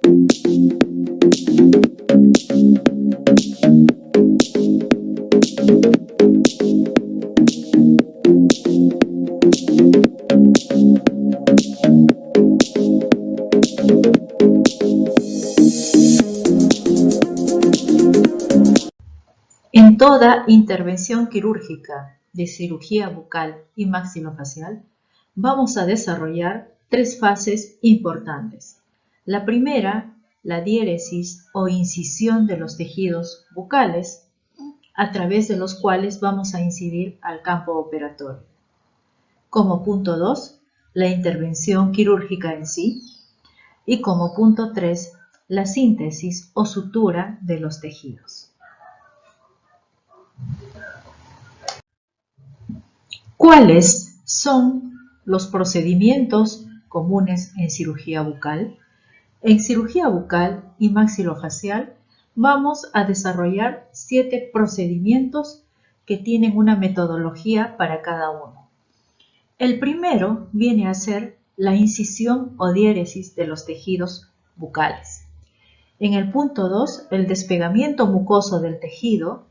En toda intervención quirúrgica de cirugía bucal y maxilofacial, vamos a desarrollar tres fases importantes. La primera, la diéresis o incisión de los tejidos bucales, a través de los cuales vamos a incidir al campo operatorio. Como punto 2, la intervención quirúrgica en sí. Y como punto 3, la síntesis o sutura de los tejidos. ¿Cuáles son los procedimientos comunes en cirugía bucal? En cirugía bucal y maxilofacial vamos a desarrollar 7 procedimientos que tienen una metodología para cada uno. El primero viene a ser la incisión o diéresis de los tejidos bucales. En el punto 2, el despegamiento mucoso del tejido.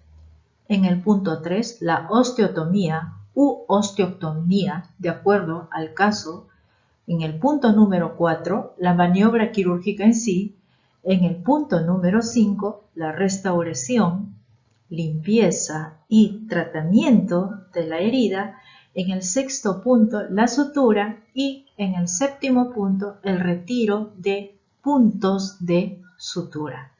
En el punto 3, la osteotomía u osteoctomía, de acuerdo al caso. En el punto número 4, la maniobra quirúrgica en sí. En el punto número 5, la restauración, limpieza y tratamiento de la herida. En el sexto punto, la sutura. Y en el séptimo punto, el retiro de puntos de sutura.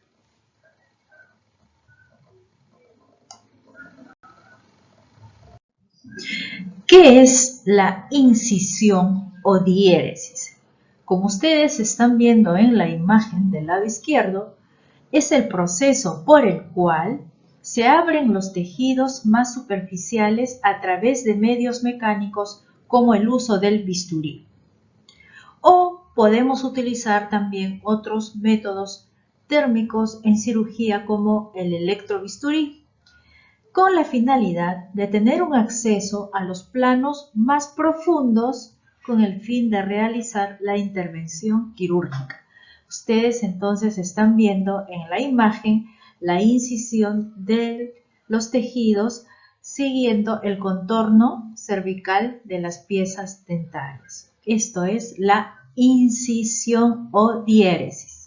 ¿Qué es la incisión o diéresis? Como ustedes están viendo en la imagen del lado izquierdo, es el proceso por el cual se abren los tejidos más superficiales a través de medios mecánicos como el uso del bisturí. O podemos utilizar también otros métodos térmicos en cirugía como el electrobisturí, con la finalidad de tener un acceso a los planos más profundos con el fin de realizar la intervención quirúrgica. Ustedes entonces están viendo en la imagen la incisión de los tejidos siguiendo el contorno cervical de las piezas dentales. Esto es la incisión o diéresis.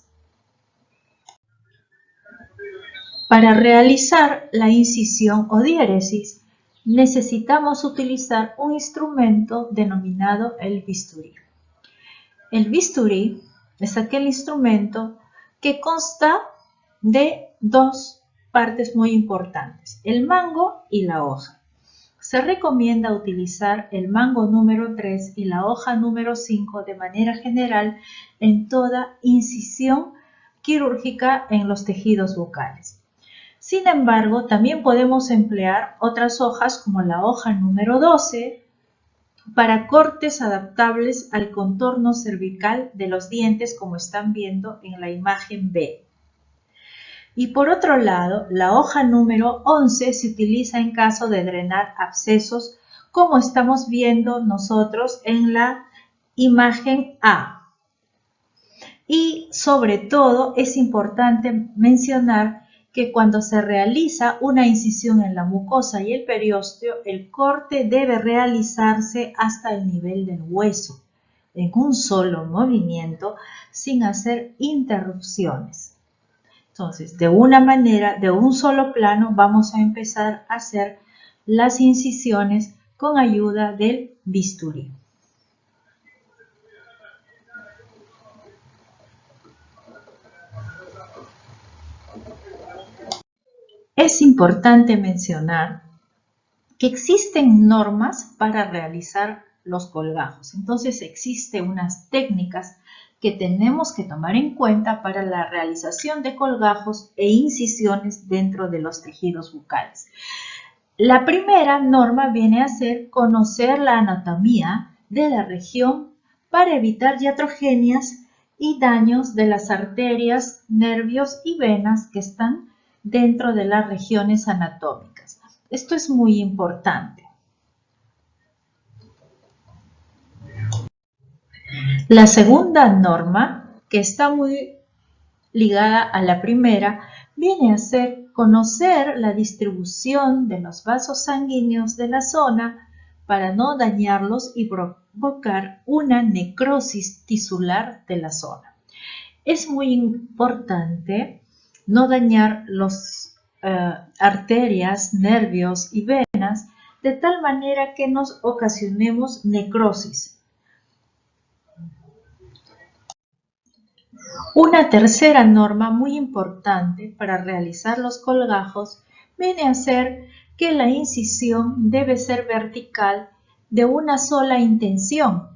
Para realizar la incisión o diéresis, necesitamos utilizar un instrumento denominado el bisturí. El bisturí es aquel instrumento que consta de dos partes muy importantes, el mango y la hoja. Se recomienda utilizar el mango número 3 y la hoja número 5 de manera general en toda incisión quirúrgica en los tejidos bucales. Sin embargo, también podemos emplear otras hojas como la hoja número 12 para cortes adaptables al contorno cervical de los dientes, como están viendo en la imagen B. Y por otro lado, la hoja número 11 se utiliza en caso de drenar abscesos, como estamos viendo nosotros en la imagen A. Y sobre todo es importante mencionar que cuando se realiza una incisión en la mucosa y el periósteo, el corte debe realizarse hasta el nivel del hueso, en un solo movimiento, sin hacer interrupciones. Entonces, de una manera, de un solo plano, vamos a empezar a hacer las incisiones con ayuda del bisturí. Es importante mencionar que existen normas para realizar los colgajos. Entonces existen unas técnicas que tenemos que tomar en cuenta para la realización de colgajos e incisiones dentro de los tejidos bucales. La primera norma viene a ser conocer la anatomía de la región para evitar iatrogenias y daños de las arterias, nervios y venas que están dentro de las regiones anatómicas. Esto es muy importante. La segunda norma, que está muy ligada a la primera, viene a ser conocer la distribución de los vasos sanguíneos de la zona para no dañarlos y provocar una necrosis tisular de la zona. Es muy importante no dañar las arterias, nervios y venas de tal manera que nos ocasionemos necrosis. Una tercera norma muy importante para realizar los colgajos viene a ser que la incisión debe ser vertical de una sola intención,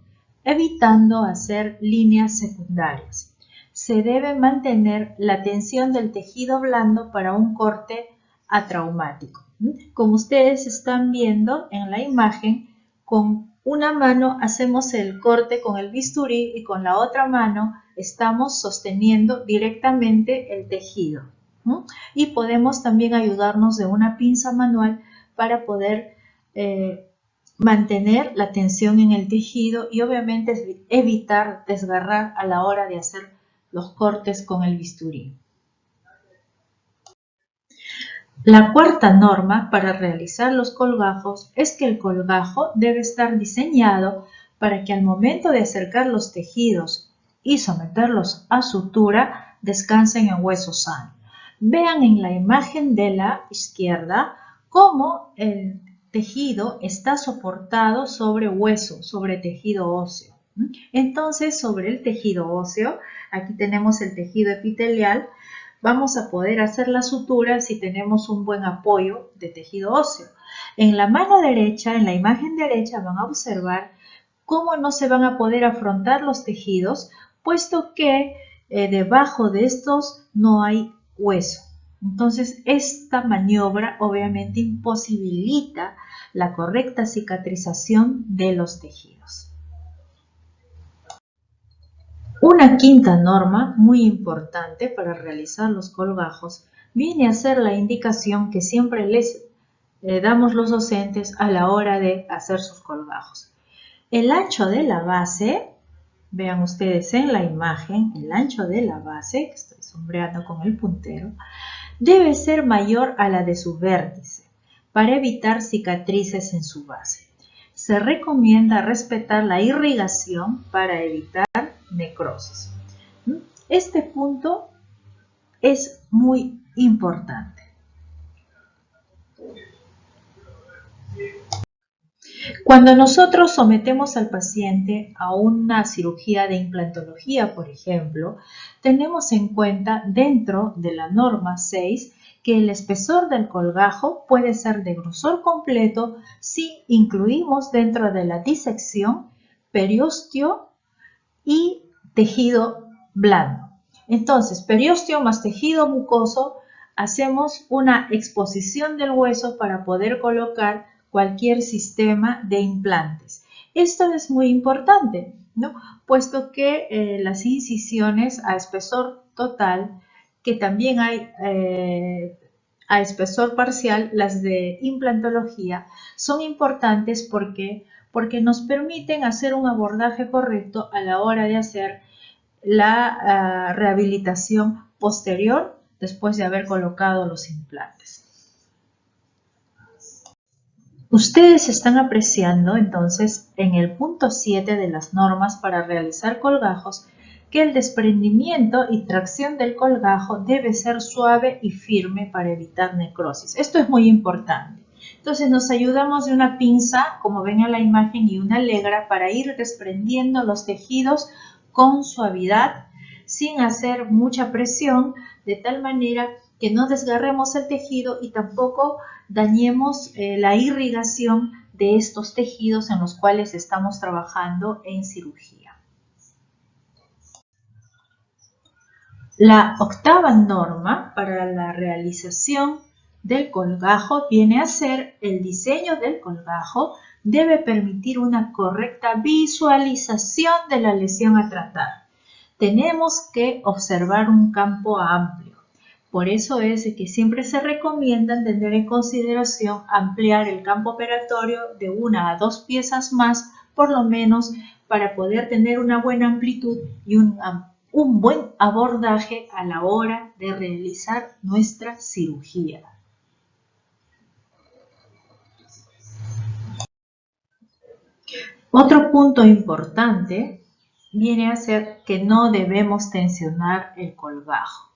evitando hacer líneas secundarias. Se debe mantener la tensión del tejido blando para un corte atraumático. Como ustedes están viendo en la imagen, con una mano hacemos el corte con el bisturí y con la otra mano estamos sosteniendo directamente el tejido. Y podemos también ayudarnos de una pinza manual para poder mantener la tensión en el tejido y obviamente evitar desgarrar a la hora de hacer los cortes con el bisturí. La cuarta norma para realizar los colgajos es que el colgajo debe estar diseñado para que al momento de acercar los tejidos y someterlos a sutura descansen en hueso sano. Vean en la imagen de la izquierda cómo el tejido está soportado sobre hueso, sobre tejido óseo. Entonces, sobre el tejido óseo, aquí tenemos el tejido epitelial, vamos a poder hacer la sutura si tenemos un buen apoyo de tejido óseo. En la mano derecha, en la imagen derecha, van a observar cómo no se van a poder afrontar los tejidos, puesto que debajo de estos no hay hueso. Entonces, esta maniobra obviamente imposibilita la correcta cicatrización de los tejidos. Una quinta norma muy importante para realizar los colgajos viene a ser la indicación que siempre les damos los docentes a la hora de hacer sus colgajos. El ancho de la base, vean ustedes en la imagen, el ancho de la base, que estoy sombreando con el puntero, debe ser mayor a la de su vértice para evitar cicatrices en su base. Se recomienda respetar la irrigación para evitar necrosis. Este punto es muy importante. Cuando nosotros sometemos al paciente a una cirugía de implantología, por ejemplo, tenemos en cuenta dentro de la norma 6 que el espesor del colgajo puede ser de grosor completo si incluimos dentro de la disección periósteo y tejido blando. Entonces, periósteo más tejido mucoso, hacemos una exposición del hueso para poder colocar cualquier sistema de implantes. Esto es muy importante, ¿no? Puesto que las incisiones a espesor total, que también hay a espesor parcial, las de implantología, son importantes porque nos permiten hacer un abordaje correcto a la hora de hacer la rehabilitación posterior después de haber colocado los implantes. Ustedes están apreciando entonces en el punto 7 de las normas para realizar colgajos que el desprendimiento y tracción del colgajo debe ser suave y firme para evitar necrosis. Esto es muy importante. Entonces nos ayudamos de una pinza, como ven en la imagen, y una legra para ir desprendiendo los tejidos con suavidad, sin hacer mucha presión, de tal manera que no desgarremos el tejido y tampoco dañemos la irrigación de estos tejidos en los cuales estamos trabajando en cirugía. La octava norma para la realización del colgajo viene a ser el diseño del colgajo debe permitir una correcta visualización de la lesión a tratar. Tenemos que observar un campo amplio. Por eso es que siempre se recomienda tener en consideración ampliar el campo operatorio de 1 a 2 piezas más, por lo menos, para poder tener una buena amplitud y un un buen abordaje a la hora de realizar nuestra cirugía. Otro punto importante viene a ser que no debemos tensionar el colgajo.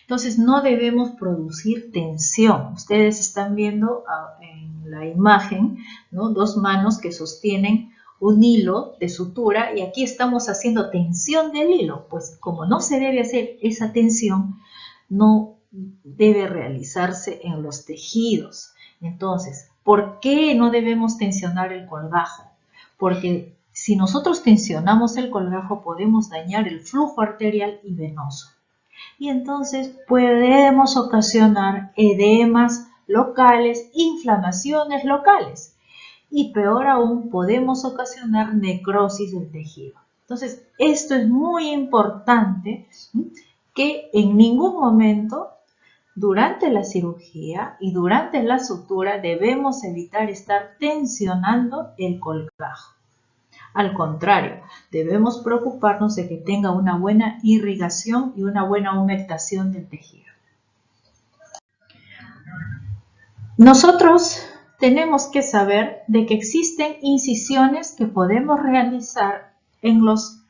Entonces no debemos producir tensión. Ustedes están viendo en la imagen, ¿no?, dos manos que sostienen un hilo de sutura y aquí estamos haciendo tensión del hilo. Pues como no se debe hacer esa tensión, no debe realizarse en los tejidos. Entonces, ¿por qué no debemos tensionar el colgajo? Porque si nosotros tensionamos el colgajo podemos dañar el flujo arterial y venoso. Y entonces podemos ocasionar edemas locales, inflamaciones locales. Y peor aún, podemos ocasionar necrosis del tejido. Entonces, esto es muy importante, que en ningún momento durante la cirugía y durante la sutura debemos evitar estar tensionando el colgajo. Al contrario, debemos preocuparnos de que tenga una buena irrigación y una buena humectación del tejido. Nosotros tenemos que saber de que existen incisiones que podemos realizar en los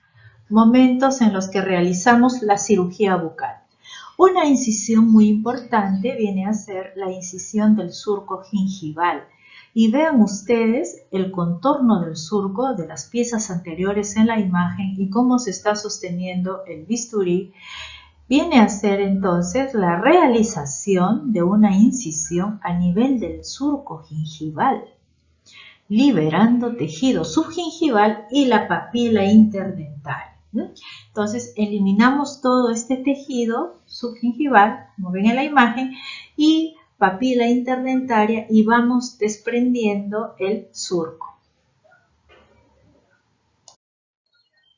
momentos en los que realizamos la cirugía bucal. Una incisión muy importante viene a ser la incisión del surco gingival. Y vean ustedes el contorno del surco de las piezas anteriores en la imagen y cómo se está sosteniendo el bisturí. Viene a ser entonces la realización de una incisión a nivel del surco gingival, liberando tejido subgingival y la papila interdental. Entonces eliminamos todo este tejido subgingival, como ven en la imagen, y papila interdentaria y vamos desprendiendo el surco.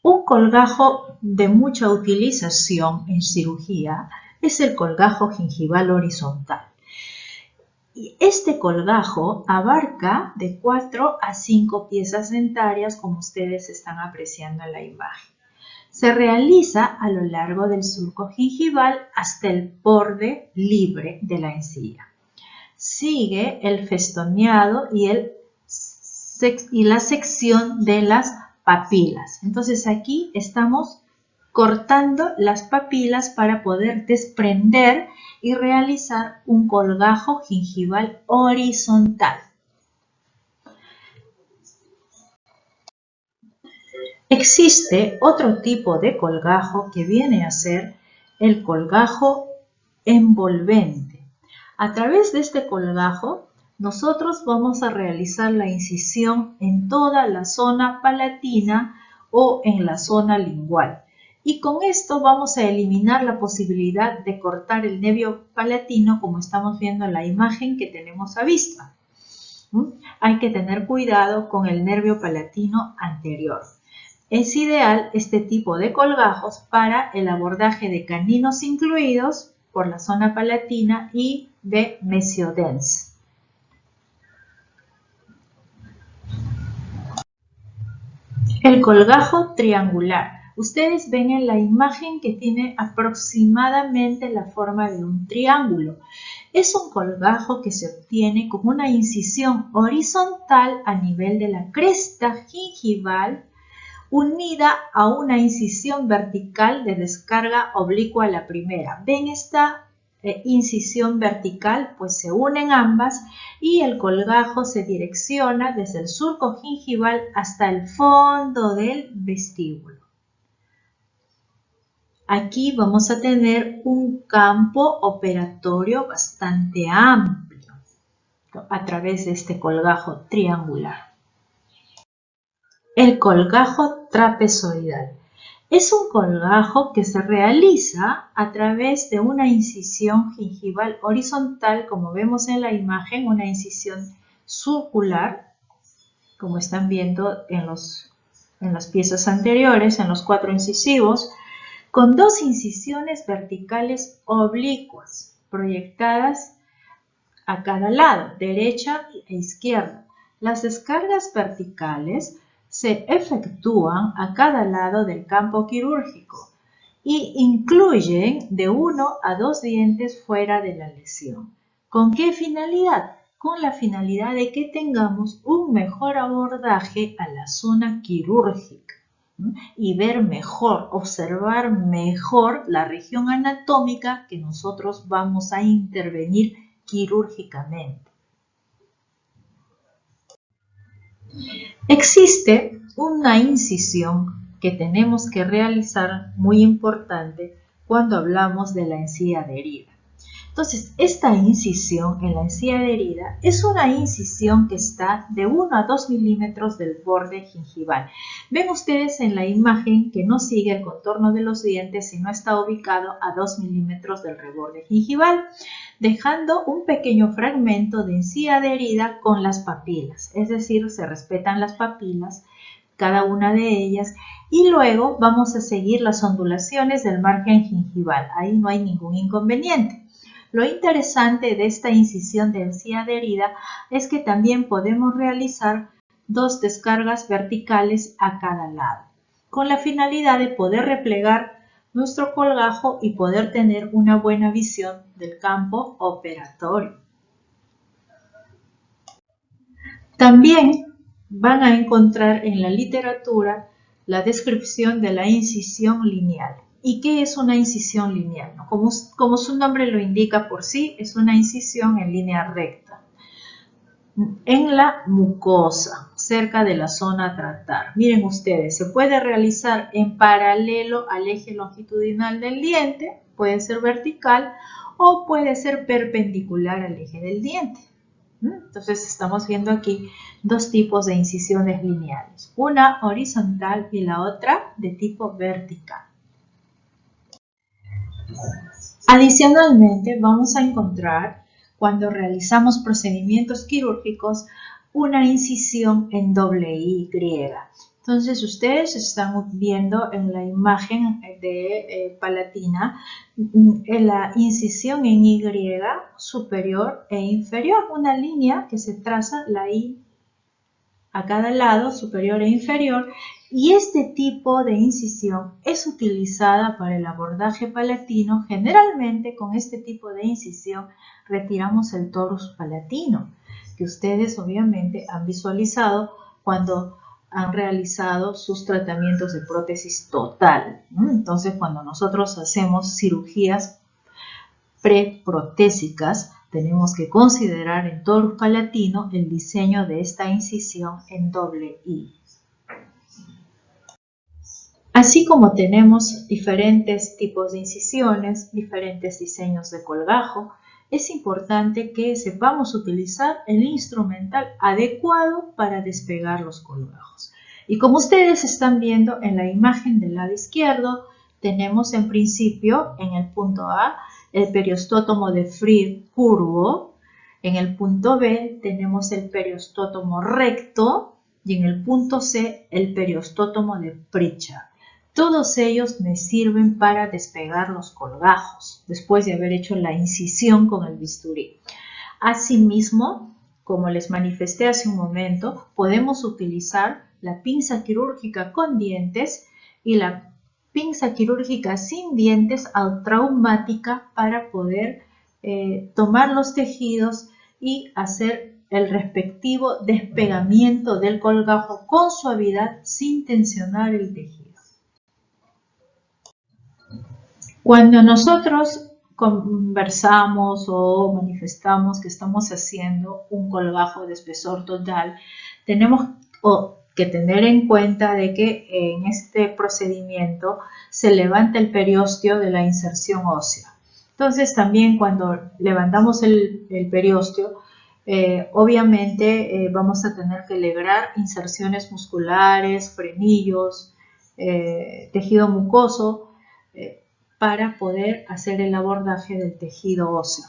Un colgajo de mucha utilización en cirugía es el colgajo gingival horizontal. Y este colgajo abarca de 4 a 5 piezas dentarias, como ustedes están apreciando en la imagen. Se realiza a lo largo del surco gingival hasta el borde libre de la encía. Sigue el festoneado y la sección de las papilas. Entonces aquí estamos cortando las papilas para poder desprender y realizar un colgajo gingival horizontal. Existe otro tipo de colgajo que viene a ser el colgajo envolvente. A través de este colgajo, nosotros vamos a realizar la incisión en toda la zona palatina o en la zona lingual. Y con esto vamos a eliminar la posibilidad de cortar el nervio palatino, como estamos viendo en la imagen que tenemos a vista. Hay que tener cuidado con el nervio palatino anterior. Es ideal este tipo de colgajos para el abordaje de caninos incluidos por la zona palatina y de mesiodens. El colgajo triangular. Ustedes ven en la imagen que tiene aproximadamente la forma de un triángulo. Es un colgajo que se obtiene con una incisión horizontal a nivel de la cresta gingival unida a una incisión vertical de descarga oblicua a la primera. ¿Ven esta incisión vertical? Pues se unen ambas y el colgajo se direcciona desde el surco gingival hasta el fondo del vestíbulo. Aquí vamos a tener un campo operatorio bastante amplio a través de este colgajo triangular. El colgajo trapezoidal es un colgajo que se realiza a través de una incisión gingival horizontal, como vemos en la imagen, una incisión circular, como están viendo en las piezas anteriores, en los 4 incisivos, con 2 incisiones verticales oblicuas proyectadas a cada lado, derecha e izquierda. Las descargas verticales se efectúan a cada lado del campo quirúrgico y incluyen de 1 a 2 dientes fuera de la lesión. ¿Con qué finalidad? Con la finalidad de que tengamos un mejor abordaje a la zona quirúrgica y ver mejor, observar mejor la región anatómica que nosotros vamos a intervenir quirúrgicamente. Existe una incisión que tenemos que realizar muy importante cuando hablamos de la encía adherida. Entonces, esta incisión en la encía adherida es una incisión que está de 1 a 2 milímetros del borde gingival. Ven ustedes en la imagen que no sigue el contorno de los dientes, sino está ubicado a 2 milímetros del reborde gingival, dejando un pequeño fragmento de encía adherida con las papilas, es decir, se respetan las papilas, cada una de ellas, y luego vamos a seguir las ondulaciones del margen gingival. Ahí no hay ningún inconveniente. Lo interesante de esta incisión de encía adherida es que también podemos realizar 2 descargas verticales a cada lado, con la finalidad de poder replegar nuestro colgajo y poder tener una buena visión del campo operatorio. También van a encontrar en la literatura la descripción de la incisión lineal. ¿Y qué es una incisión lineal? Como su nombre lo indica por sí, es una incisión en línea recta en la mucosa, cerca de la zona a tratar. Miren ustedes, se puede realizar en paralelo al eje longitudinal del diente, puede ser vertical o puede ser perpendicular al eje del diente. Entonces estamos viendo aquí 2 tipos de incisiones lineales, una horizontal y la otra de tipo vertical. Adicionalmente, vamos a encontrar, cuando realizamos procedimientos quirúrgicos, una incisión en doble Y. Entonces, ustedes están viendo en la imagen de palatina la incisión en Y superior e inferior, una línea que se traza la Y a cada lado, superior e inferior, y este tipo de incisión es utilizada para el abordaje palatino. Generalmente con este tipo de incisión retiramos el torus palatino, que ustedes obviamente han visualizado cuando han realizado sus tratamientos de prótesis total. Entonces, cuando nosotros hacemos cirugías preprotésicas, tenemos que considerar en torus palatino el diseño de esta incisión en doble I. Así como tenemos diferentes tipos de incisiones, diferentes diseños de colgajo, es importante que sepamos utilizar el instrumental adecuado para despegar los colgajos. Y como ustedes están viendo en la imagen del lado izquierdo, tenemos en principio en el punto A el periostótomo de Fried curvo, en el punto B tenemos el periostótomo recto y en el punto C el periostótomo de Pritchard. Todos ellos me sirven para despegar los colgajos después de haber hecho la incisión con el bisturí. Asimismo, como les manifesté hace un momento, podemos utilizar la pinza quirúrgica con dientes y la pinza quirúrgica sin dientes traumática para poder tomar los tejidos y hacer el respectivo despegamiento del colgajo con suavidad sin tensionar el tejido. Cuando nosotros conversamos o manifestamos que estamos haciendo un colgajo de espesor total, tenemos que tener en cuenta de que en este procedimiento se levanta el periósteo de la inserción ósea. Entonces también cuando levantamos el periósteo, obviamente vamos a tener que lograr inserciones musculares, frenillos, tejido mucoso, para poder hacer el abordaje del tejido óseo.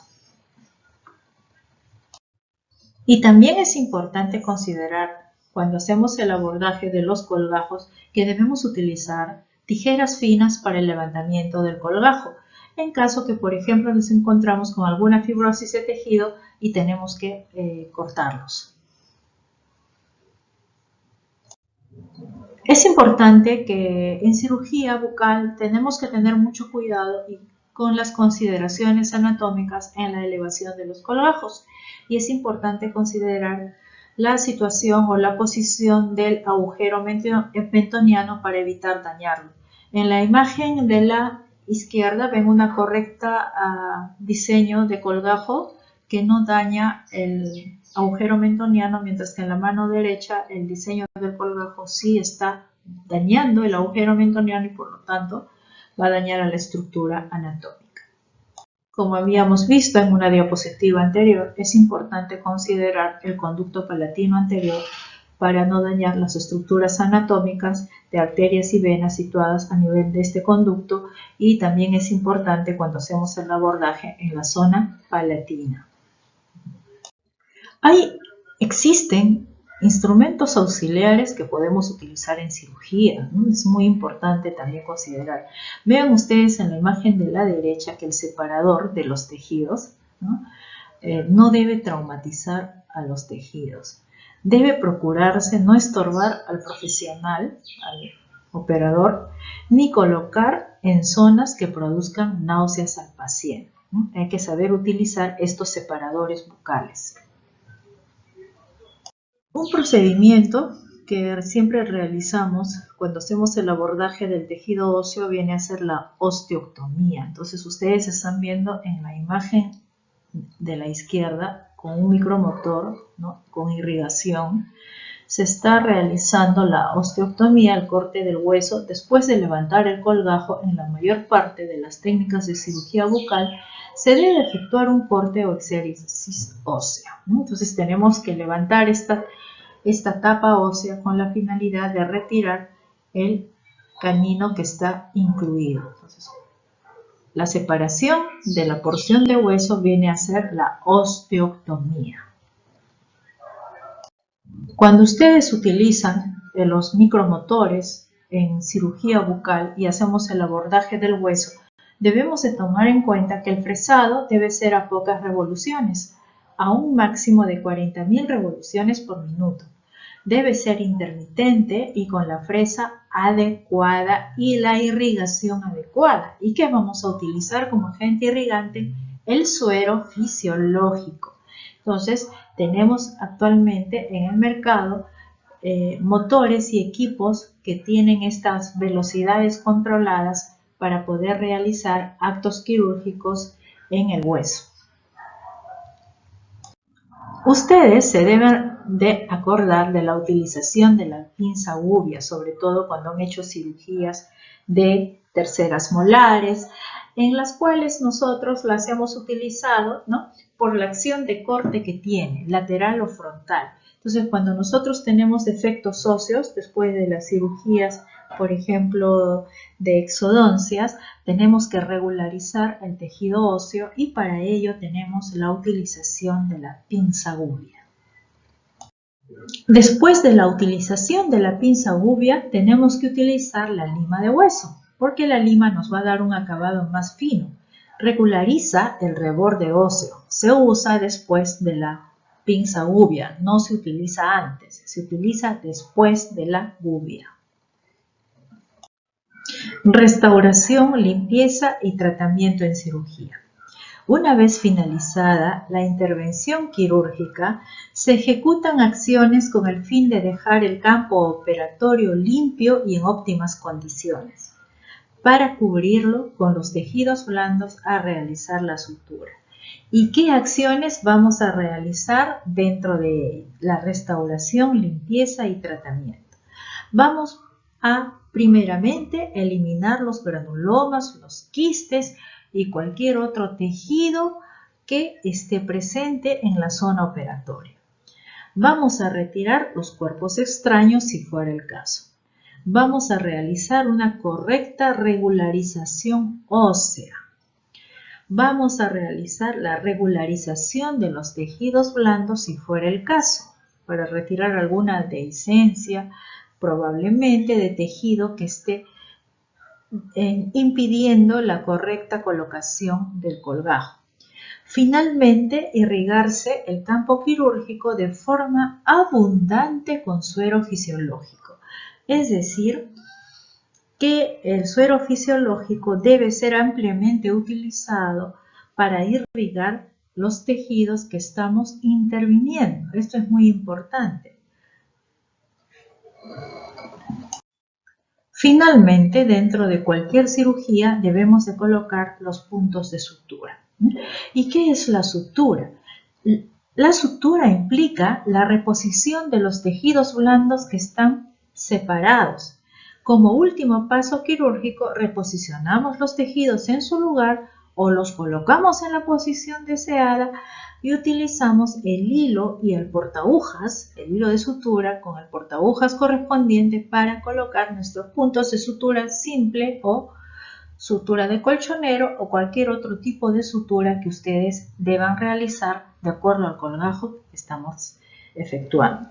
Y también es importante considerar cuando hacemos el abordaje de los colgajos que debemos utilizar tijeras finas para el levantamiento del colgajo, en caso que, por ejemplo, nos encontramos con alguna fibrosis de tejido y tenemos que cortarlos. Es importante que en cirugía bucal tenemos que tener mucho cuidado con las consideraciones anatómicas en la elevación de los colgajos, y es importante considerar la situación o la posición del agujero mentoniano para evitar dañarlo. En la imagen de la izquierda ven una correcta diseño de colgajo que no daña el agujero mentoniano, mientras que en la mano derecha el diseño del colgajo sí está dañando el agujero mentoniano y por lo tanto va a dañar a la estructura anatómica. Como habíamos visto en una diapositiva anterior, es importante considerar el conducto palatino anterior para no dañar las estructuras anatómicas de arterias y venas situadas a nivel de este conducto, y también es importante cuando hacemos el abordaje en la zona palatina. Existen instrumentos auxiliares que podemos utilizar en cirugía, ¿no? Es muy importante también considerar. Vean ustedes en la imagen de la derecha que el separador de los tejidos no debe traumatizar a los tejidos. Debe procurarse no estorbar al profesional, al operador, ni colocar en zonas que produzcan náuseas al paciente, ¿no? Hay que saber utilizar estos separadores bucales. Un procedimiento que siempre realizamos cuando hacemos el abordaje del tejido óseo viene a ser la osteoctomía. Entonces ustedes están viendo en la imagen de la izquierda con un micromotor, ¿no?, con irrigación. Se está realizando la osteoctomía, el corte del hueso, después de levantar el colgajo. En la mayor parte de las técnicas de cirugía bucal se debe efectuar un corte o exéresis ósea, ¿no? Entonces tenemos que levantar esta tapa ósea con la finalidad de retirar el canino que está incluido. Entonces, la separación de la porción de hueso viene a ser la osteoctomía. Cuando ustedes utilizan los micromotores en cirugía bucal y hacemos el abordaje del hueso, debemos de tomar en cuenta que el fresado debe ser a pocas revoluciones, a un máximo de 40.000 revoluciones por minuto. Debe ser intermitente y con la fresa adecuada y la irrigación adecuada. ¿Y qué vamos a utilizar como agente irrigante? El suero fisiológico. Entonces, tenemos actualmente en el mercado motores y equipos que tienen estas velocidades controladas para poder realizar actos quirúrgicos en el hueso. Ustedes se deben de acordar de la utilización de la pinza gubia, sobre todo cuando han hecho cirugías de terceras molares, en las cuales nosotros las hemos utilizado, ¿no?, por la acción de corte que tiene, lateral o frontal. Entonces, cuando nosotros tenemos defectos óseos después de las cirugías, por ejemplo, de exodoncias, tenemos que regularizar el tejido óseo y para ello tenemos la utilización de la pinza gubia. Después de la utilización de la pinza gubia, tenemos que utilizar la lima de hueso, porque la lima nos va a dar un acabado más fino. Regulariza el reborde óseo. Se usa después de la pinza gubia, no se utiliza antes, se utiliza después de la gubia. Restauración, limpieza y tratamiento en cirugía. Una vez finalizada la intervención quirúrgica, se ejecutan acciones con el fin de dejar el campo operatorio limpio y en óptimas condiciones, para cubrirlo con los tejidos blandos a realizar la sutura. ¿Y qué acciones vamos a realizar dentro de la restauración, limpieza y tratamiento? Vamos a, primeramente, eliminar los granulomas, los quistes y cualquier otro tejido que esté presente en la zona operatoria. Vamos a retirar los cuerpos extraños si fuera el caso. Vamos a realizar una correcta regularización ósea. Vamos a realizar la regularización de los tejidos blandos si fuera el caso, para retirar alguna dehiscencia, probablemente de tejido que esté impidiendo la correcta colocación del colgajo. Finalmente, irrigarse el campo quirúrgico de forma abundante con suero fisiológico. Es decir, que el suero fisiológico debe ser ampliamente utilizado para irrigar los tejidos que estamos interviniendo. Esto es muy importante. Finalmente, dentro de cualquier cirugía debemos de colocar los puntos de sutura. ¿Y qué es la sutura? La sutura implica la reposición de los tejidos blandos que están separados. Como último paso quirúrgico, reposicionamos los tejidos en su lugar o los colocamos en la posición deseada y utilizamos el hilo y el portaagujas, el hilo de sutura con el portaagujas correspondiente para colocar nuestros puntos de sutura simple o sutura de colchonero o cualquier otro tipo de sutura que ustedes deban realizar de acuerdo al colgajo que estamos efectuando.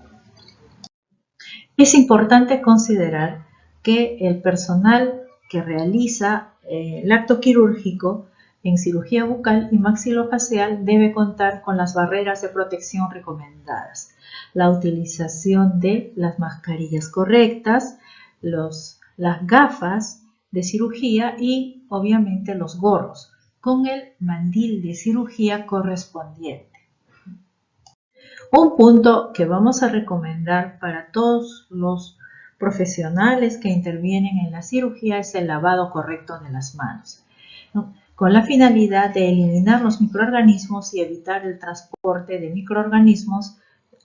Es importante considerar que el personal que realiza el acto quirúrgico en cirugía bucal y maxilofacial debe contar con las barreras de protección recomendadas, la utilización de las mascarillas correctas, las gafas de cirugía y obviamente los gorros, con el mandil de cirugía correspondiente. Un punto que vamos a recomendar para todos los profesionales que intervienen en la cirugía es el lavado correcto de las manos, ¿no? Con la finalidad de eliminar los microorganismos y evitar el transporte de microorganismos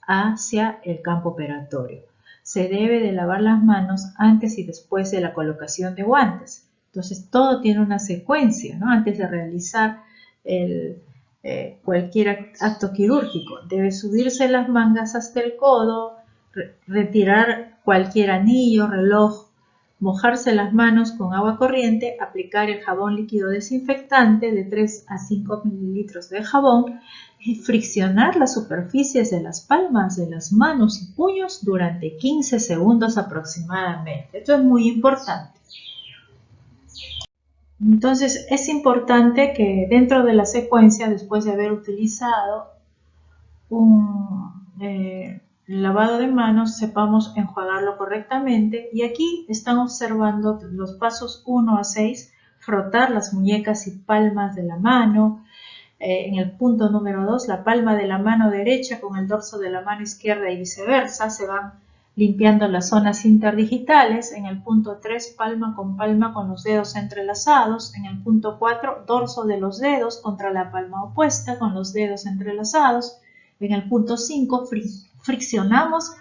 hacia el campo operatorio. Se debe de lavar las manos antes y después de la colocación de guantes. Entonces todo tiene una secuencia, ¿no? Antes de realizar cualquier acto quirúrgico. Debe subirse las mangas hasta el codo, retirar cualquier anillo, reloj, mojarse las manos con agua corriente, aplicar el jabón líquido desinfectante de 3 a 5 mililitros de jabón y friccionar las superficies de las palmas de las manos y puños durante 15 segundos aproximadamente. Esto es muy importante. Entonces es importante que dentro de la secuencia, después de haber utilizado un lavado de manos, sepamos enjuagarlo correctamente. Y aquí están observando los pasos 1 a 6, frotar las muñecas y palmas de la mano. En el punto número 2, la palma de la mano derecha con el dorso de la mano izquierda y viceversa, se van limpiando las zonas interdigitales. En el punto 3, palma con los dedos entrelazados. En el punto 4, dorso de los dedos contra la palma opuesta con los dedos entrelazados. En el punto 5, friccionamos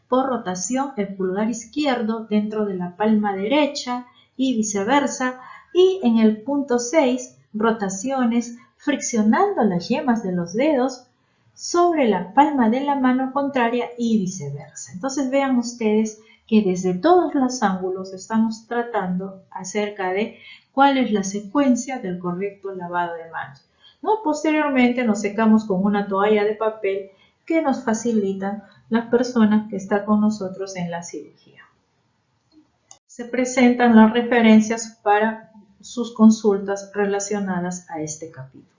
por rotación el pulgar izquierdo dentro de la palma derecha y viceversa. Y en el punto 6, rotaciones friccionando las yemas de los dedos sobre la palma de la mano contraria y viceversa. Entonces vean ustedes que desde todos los ángulos estamos tratando acerca de cuál es la secuencia del correcto lavado de manos, ¿no? Posteriormente nos secamos con una toalla de papel que nos facilitan las personas que están con nosotros en la cirugía. Se presentan las referencias para sus consultas relacionadas a este capítulo.